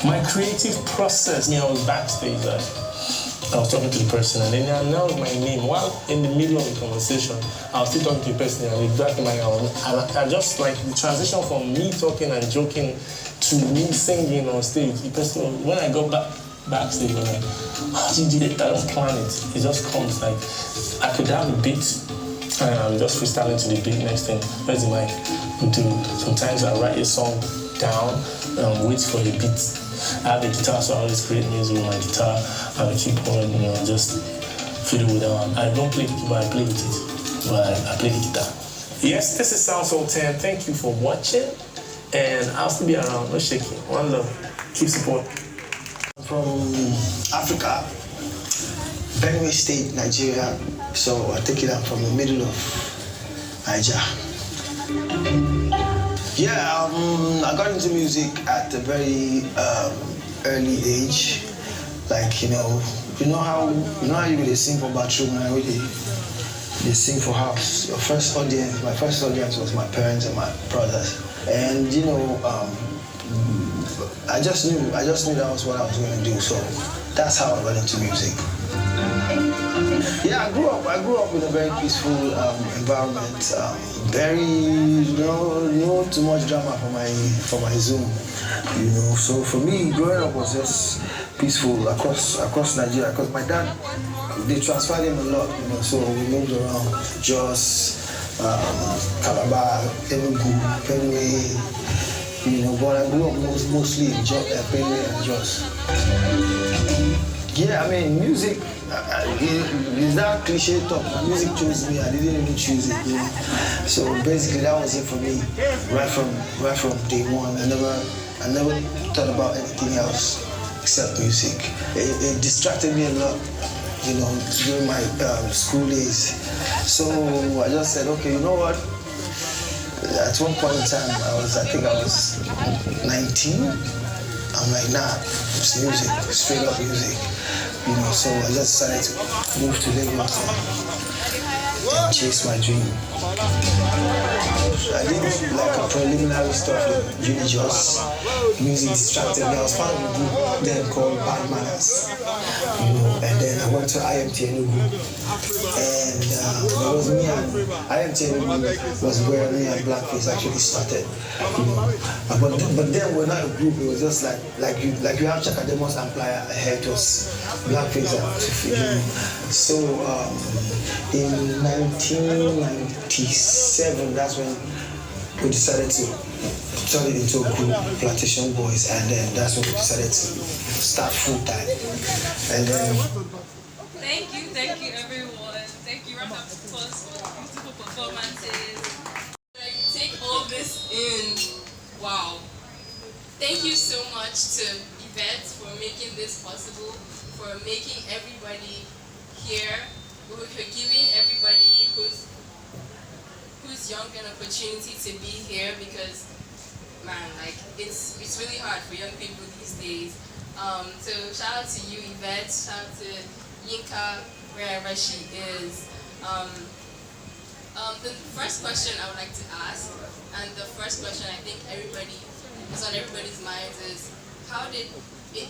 My creative process, I was backstage. I was talking to the person and then I announced my name. While in the middle of the conversation, I was still talking to the person and they dragged my arm. I just like the transition from me talking and joking to me singing on stage. The person, when I got backstage, I was like, how did you do it? I don't plan it. It just comes like, I could have a beat and I'm just freestyling to the beat. Next thing, where's the mic? Sometimes I write a song down and wait for a beat. I have a guitar, so I always create music with my guitar. I will keep on, just fiddle with that. I don't play the keyboard, I play with it. But I play the guitar. Yes, this is Sound Soul 10. Thank you for watching. And I'll still be around, no shaking. One love. Keep support. From Africa, Benue State, Nigeria. So I take it I'm from the middle of Niger. Yeah, I got into music at a very early age. Like, you know how you really sing for bathroom and really they sing for house. My first audience was my parents and my brothers. And I just knew that was what I was going to do. So that's how I got into music. Yeah, I grew up in a very peaceful environment. Very no too much drama for my zone. So for me, growing up was just peaceful across Nigeria. Because my dad, they transferred him a lot. So we moved around Jos, Calabar, Enugu, Benue. But I grew up mostly in Benue and Jos. Yeah, music. Is that cliche talk? Music chose me. I didn't even choose it. So basically, that was it for me. Right from day one, I never thought about anything else except music. It distracted me a lot, during my school days. So I just said, okay, you know what? At one point in time, I think I was 19. I'm like, nah, it's music, straight up music. So I just decided to move to Lagos and chase my dream. I did like a preliminary stuff with Uni Jos. Music distracted me. I was part of a group then called Bad Manners. And then I went to IMT Enugu. And there was because me and IMTN was where me and Blackface actually started. But then we're not a group. It was just like you have Chakademos and Playa ahead was Blackface and Tufi. So in 1997, that's when we decided to turn it into a group, Plantation Boys, and then that's when we decided to start full time. And then Thank you everyone. Thank you, round of applause for beautiful performances. Take all this in. Wow. Thank you so much to Yvette for making this possible, for making everybody here, for giving everybody who's young an opportunity to be here, because man, like it's really hard for young people these days. So shout out to you, Yvette, shout out to Yinka, wherever she is. The first question I would like to ask, and the first question I think is on everybody's minds, is how did the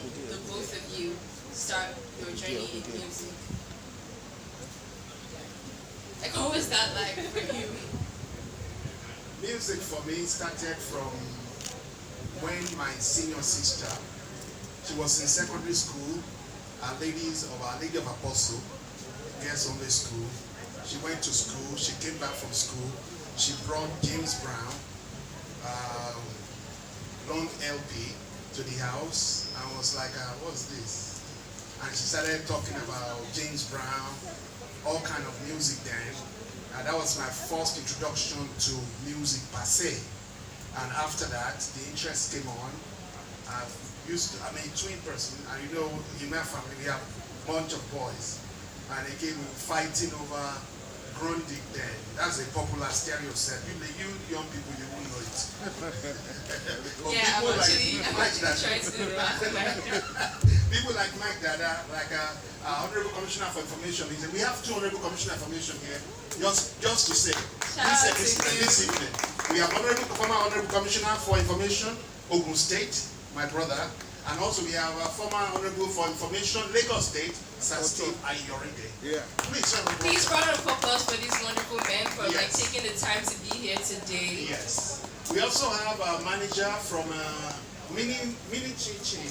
both of you start your journey in music? Like, what was that like for you? Music for me started from when my senior sister, she was in secondary school, Our Lady of Apostle, Girls Only School. She went to school, she came back from school, she brought James Brown, long LP to the house, and was like, what's this? And she started talking about James Brown, all kind of music then. And that was my first introduction to music per se. And after that, the interest came on. I'm a twin person, and you know, in my family we have a bunch of boys. And again, we were fighting over Grundig then. That's a popular stereo set. You young people, you won't know it. Yeah, I'm actually trying to do that. People like Mike Dada, like Honorable Commissioner for Information, he said, we have 2 Honorable Commissioner for Information here, just to say, this evening, we have former Honorable Commissioner for Information, Ogun State, my brother, and also we have a former Honorable for Information, Lagos State, Sir Steve Ayorinde. Yeah. Please round of applause for these wonderful men for like taking the time to be here today. Yes. We also have a manager from Mini Chin.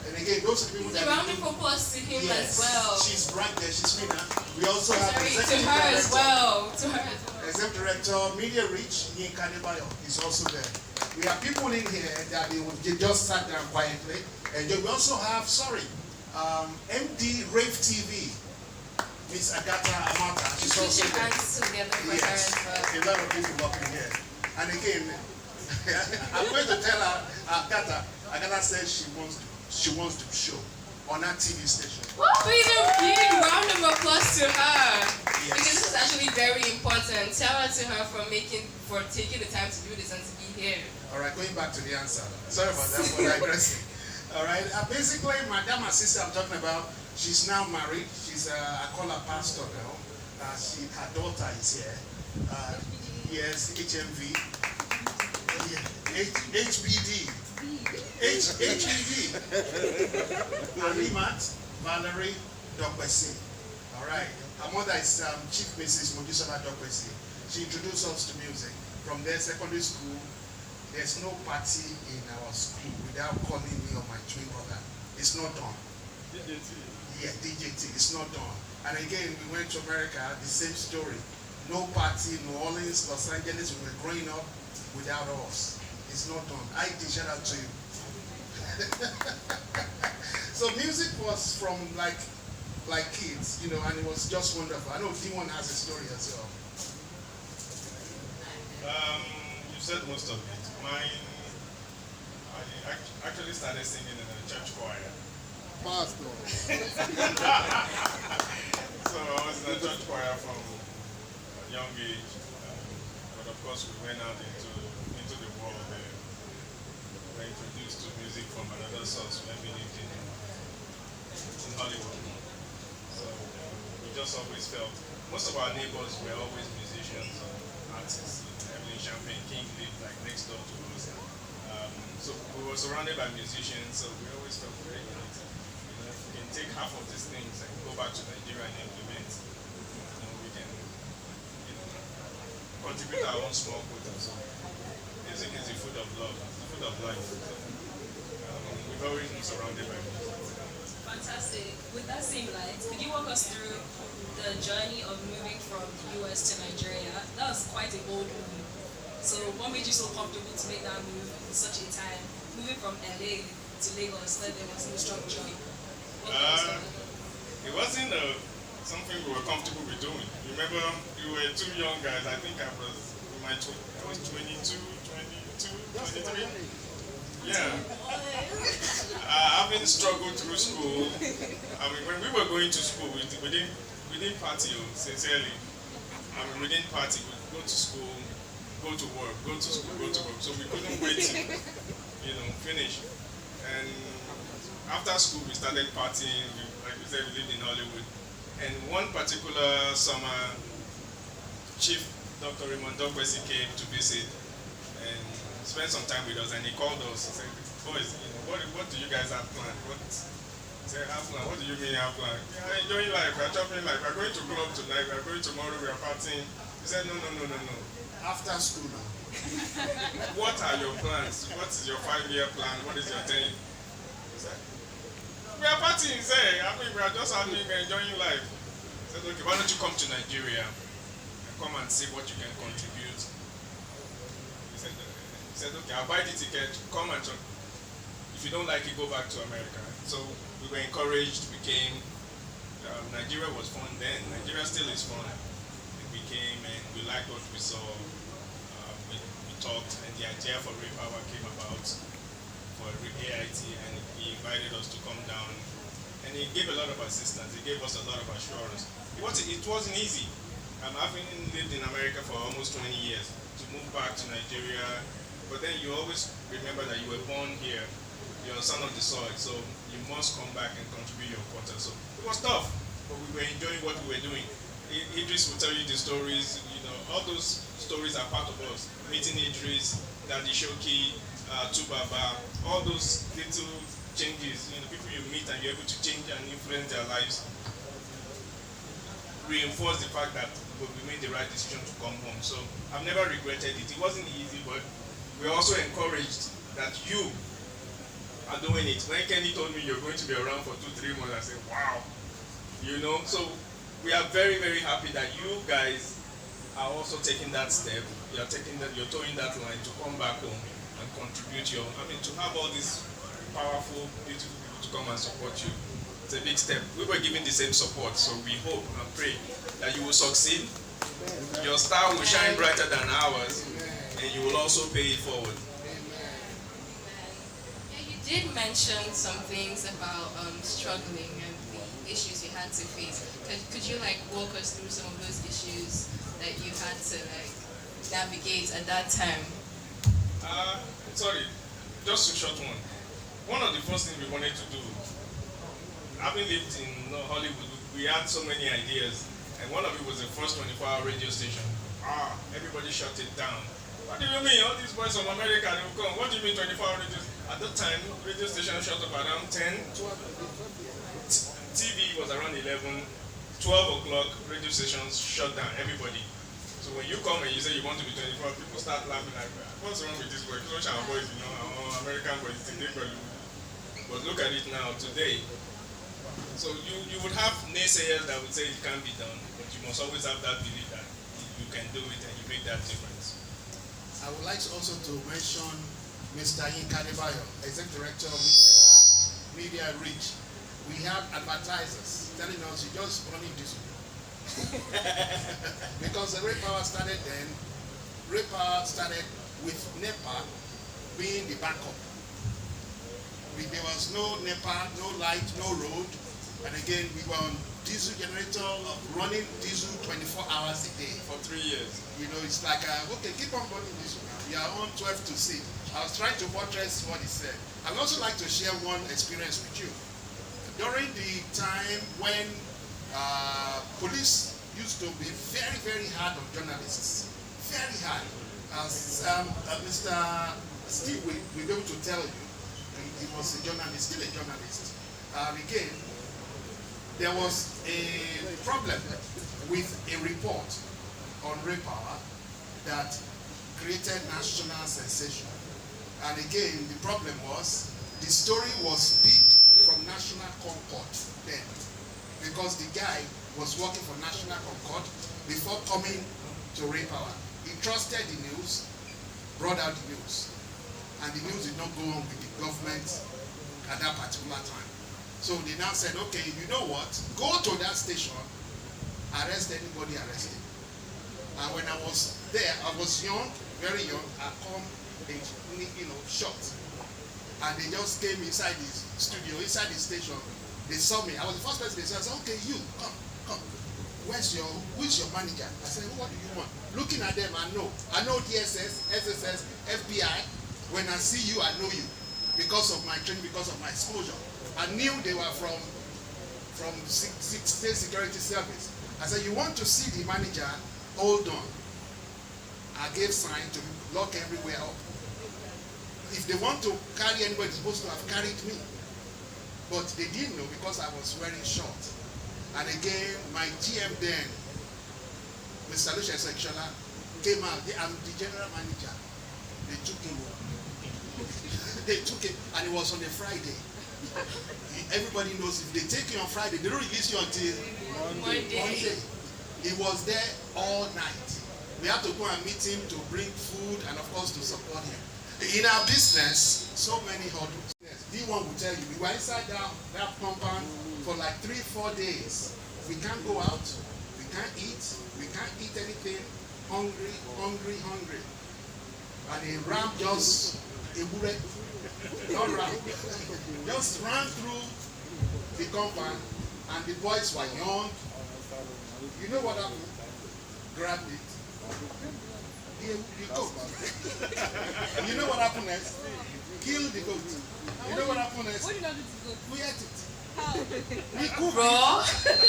And again, those are people that round of applause to him as well. She's right there, she's Mina. We also have to her as well. Executive Director, Media Reach, Yinka Adebayo is also there. We have people in here that they just sat down quietly. And then we also have, MD Rave TV, Miss Agatha Amata. She's also there. Yes, a lot of people working here. And again, I'm going to tell her, Agatha says she wants to show on that TV station. Please a big round of applause to her. Yes. Because this is actually very important. Shout out to her for taking the time to do this and to be here. Alright, going back to the answer. Sorry about that, but I agree. Alright, basically, my sister I'm talking about, she's now married. I call her pastor now. Her daughter is here. Yes, HMV. HBD. HBD. Alimat Valerie Dokwesi. Alright. Her mother is Chief Mrs. Mojisola Dokwesi. She introduced us to music. From there, secondary school, there's no party in our school without calling me or my twin brother. It's not done. DJT. Yeah, DJT. It's not done. And again, we went to America, the same story. No party, New Orleans, Los Angeles, we were growing up without us. It's not done. I did, shout out to you. So music was from like kids, and it was just wonderful. I know D1 has a story as well. You said most of it. Mine, I actually started singing in a church choir. Pastor. So I was in a church choir from a young age, but of course we went out into the world. We were introduced to music from another source when we lived in Hollywood. So we just always felt, most of our neighbors were always musicians, artists. Champagne King lived like next door to us. So we were surrounded by musicians, so we always felt very united. If we can take half of these things and go back to Nigeria and implement, we can contribute our own small quota. So music is the food of love, the food of life. So, we've always been surrounded by music. Fantastic. With that same light, could you walk us through the journey of moving from the US to Nigeria? That was quite a bold move. So what made you so comfortable to make that move in such a time? Moving from LA to Lagos, where there was no structure. It wasn't something we were comfortable with doing. Remember, we were two young guys. I think I was 22, 23. Yeah. Having struggled through school, I mean, when we were going to school, we didn't party, sincerely. I mean, we didn't party, we go to school, go to work, go to school, go to work. So we couldn't wait to, finish. And after school, we started partying. Like we said, we lived in Hollywood. And one particular summer, Chief Dr. Raymond Dokwesi came to visit and spent some time with us. And he called us. He said, "Boys, what do you guys have planned?" I said, "Have planned? What do you mean have planned?" "Yeah, enjoying life. We're shopping life. We're going to club tonight. We're going tomorrow. We're partying." He said, "No. After school now. What are your plans? What is your 5-year plan? What is your 10?" He said, "We are partying, say. I mean, we are just enjoying life." I said, "Okay, why don't you come to Nigeria and come and see what you can contribute?" He said, "Okay, I'll buy the ticket. Come and if you don't like it, go back to America." So we were encouraged. We came. Nigeria was fun then. Nigeria still is fun. We came and we liked what we saw. We talked, and the idea for Ray Power came about for AIT, and he invited us to come down. And he gave a lot of assistance. He gave us a lot of assurance. It wasn't easy. Having lived in America for almost 20 years, to move back to Nigeria, but then you always remember that you were born here. You're a son of the soil, so you must come back and contribute your quota. So it was tough, but we were enjoying what we were doing. Idris will tell you the stories, all those stories are part of us. Meeting Idris, Daddy Shoki, Tubaba, all those little changes, people you meet and you're able to change and influence their lives, reinforce the fact that we made the right decision to come home. So I've never regretted it. It wasn't easy, but we're also encouraged that you are doing it. When Kenny told me you're going to be around for 2-3 months, I said, wow. So we are very, very happy that you guys are also taking that step. You're towing that line to come back home and contribute to have all these powerful, beautiful people to come and support you. It's a big step. We were given the same support, so we hope and pray that you will succeed. Your star will shine brighter than ours, and you will also pay it forward. Yeah, you did mention some things about struggling and the issues you had to face. Could you walk us through some of those issues that you had to navigate at that time? Sorry, just a short one. One of the first things we wanted to do, having lived in Hollywood, we had so many ideas, and one of it was the first 24-hour radio station. Everybody shut it down. What do you mean? All these boys from America, they will come. What do you mean 24-hour radio? At that time, radio station shut up around 10, 12. TV was around 11, 12 o'clock, radio stations shut down, everybody. So when you come and you say you want to be 24, people start laughing like, what's wrong with this boy? Those are boys, our American boys, but look at it now, today. So you would have naysayers that would say it can't be done, but you must always have that belief that you can do it and you make that difference. I would like also to mention Mr. Yinka Adebayo, Executive Director of Media Reach. We have advertisers telling us you just running this because the Ray Power started then. Ray Power started with NEPA being the backup. There was no NEPA, no light, no road, and again we were on diesel generator running diesel 24 hours a day for 3 years. It's like okay, keep on running diesel. We are on 12 to 6. I was trying to buttress what he said. I'd also like to share one experience with you. During the time when police used to be very, very hard on journalists, very hard. As Mr. Steve will be able to tell you, he was a journalist, still a journalist. Again, there was a problem with a report on Ray Power that created national sensation. And again, the problem was the story was picked from National Concord then, because the guy was working for National Concord before coming to Ray Power. He trusted the news, brought out the news, and the news did not go on with the government at that particular time. So they now said, okay, you know what? Go to that station, arrest anybody arrested. And when I was there, I was young, very young. I come, shot. And they just came inside the studio, inside the station. They saw me. I was the first person they said, okay, you, come. Who's your manager? I said, what do you want? Looking at them, I know DSS, SSS, FBI. When I see you, I know you. Because of my training, because of my exposure. I knew they were from State Security Service. I said, you want to see the manager? Hold on. I gave sign to lock everywhere up. If they want to carry anybody, they're supposed to have carried me. But they didn't know because I was wearing short. And again, my GM then, Mr. Lucia Sekshala, came out. I'm the general manager. They took him. They took him, and it was on a Friday. Everybody knows if they take you on Friday, they don't release you until Monday. He was there all night. We had to go and meet him to bring food and of course to support him. In our business, so many hurdles. D1 will tell you, we were inside that compound for like 3-4 days. We can't go out, we can't eat anything, hungry. And a ram just, not ram, just ran through the compound, and the boys were young. You know what happened? Grabbed it. The goat. You know what happened next? Killed the goat. You know what happened next? What did you do to the goat? We ate it. How? We cooked Raw? it.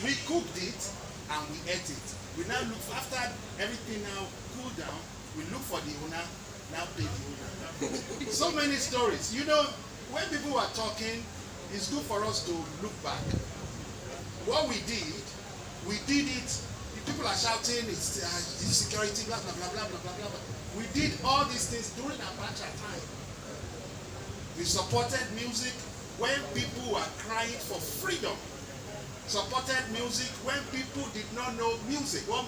We cooked it and we ate it. We now look, after everything now cooled down, we look for the owner, now pay the owner. So many stories. You know, when people were talking, it's good for us to look back. What we did it. People are shouting, it's security, blah, blah, blah, blah, blah, blah, blah. We did all these things during Abacha time. We supported music when people were crying for freedom. Supported music when people did not know music, what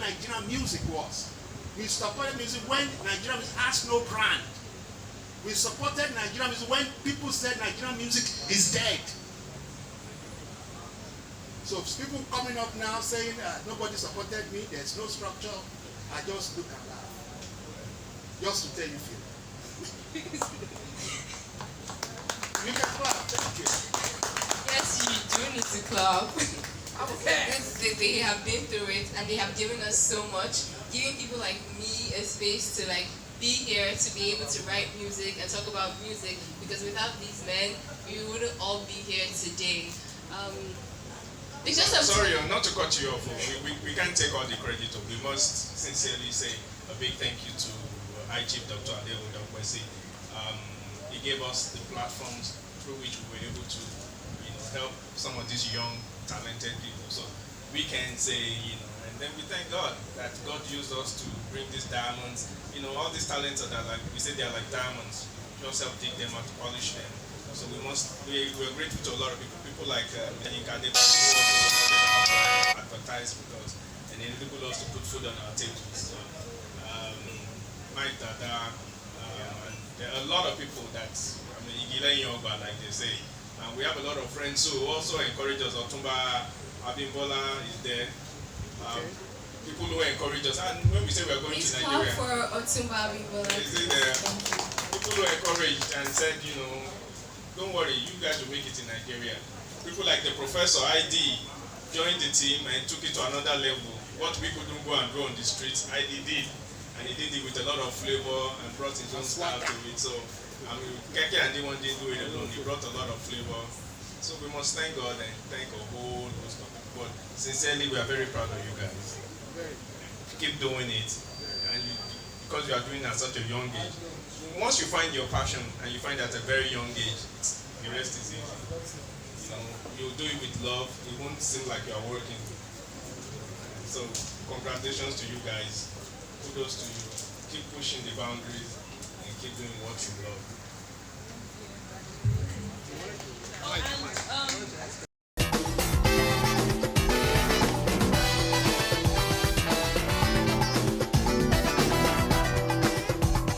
Nigerian music was. We supported music when Nigerian music has no brand. We supported Nigerian music when people said Nigerian music is dead. So people coming up now saying nobody supported me, there's no structure, I just look and laugh. Just to tell you, Phil. You can clap, thank you. Yes, you do need to clap. They have been through it and they have given us so much, giving people like me a space to be here, to be able to write music and talk about music, because without these men, we wouldn't all be here today. It's just sorry, not to cut you off. We can't take all the credit. We must sincerely say a big thank you to Chief Dr. Dazzle. He gave us the platforms through which we were able to help some of these young, talented people. So we can say, and then we thank God that God used us to bring these diamonds. All these talents are like, we say they are like diamonds. Just help dig them out, polish them. So we're grateful to a lot of people like Yinka who also advertise because, and then people also put food on our tables. So, Mike Dada, there are a lot of people that, Igila Yoba, like they say. And we have a lot of friends who also encourage us. Otumba Abimbola is there. People who encourage us. And when we say we are going to Nigeria. It's for Otumba Abimbola. Is it there? People who encouraged and said, don't worry, you guys will make it in Nigeria. People like the Professor ID joined the team and took it to another level. What we couldn't go and do on the streets, ID did. And he did it with a lot of flavor and brought his own style to it. So, Keke and D1 didn't do it alone. He brought a lot of flavor. So we must thank God and thank a whole host of people. But sincerely, we are very proud of you guys. Keep doing it. And because you are doing it at such a young age. Once you find your passion and you find it at a very young age, the rest is easy. You'll do it with love. It won't seem like you are working. So congratulations to you guys. kudos to you. Keep pushing the boundaries and keep doing what you love.